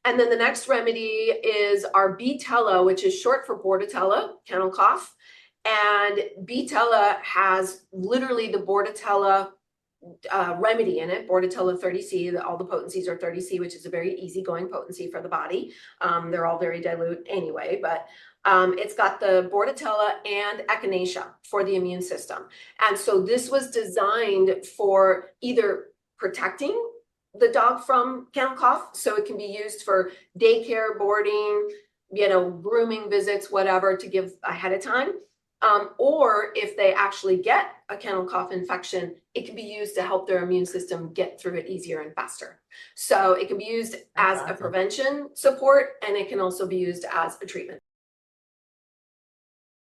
And then the next remedy is our B-Tella, which is short for Bordetella, Kennel Cough. And B-Tella has literally the Bordetella remedy in it, Bordetella 30C. All the potencies are 30C, which is a very easygoing potency for the body. They're all very dilute anyway, but it's got the Bordetella and Echinacea for the immune system. And so this was designed for either protecting the dog from kennel cough, so it can be used for daycare, boarding, grooming visits, whatever, to give ahead of time. Or if they actually get a kennel cough infection, it can be used to help their immune system get through it easier and faster. So it can be used as a prevention support, and it can also be used as a treatment.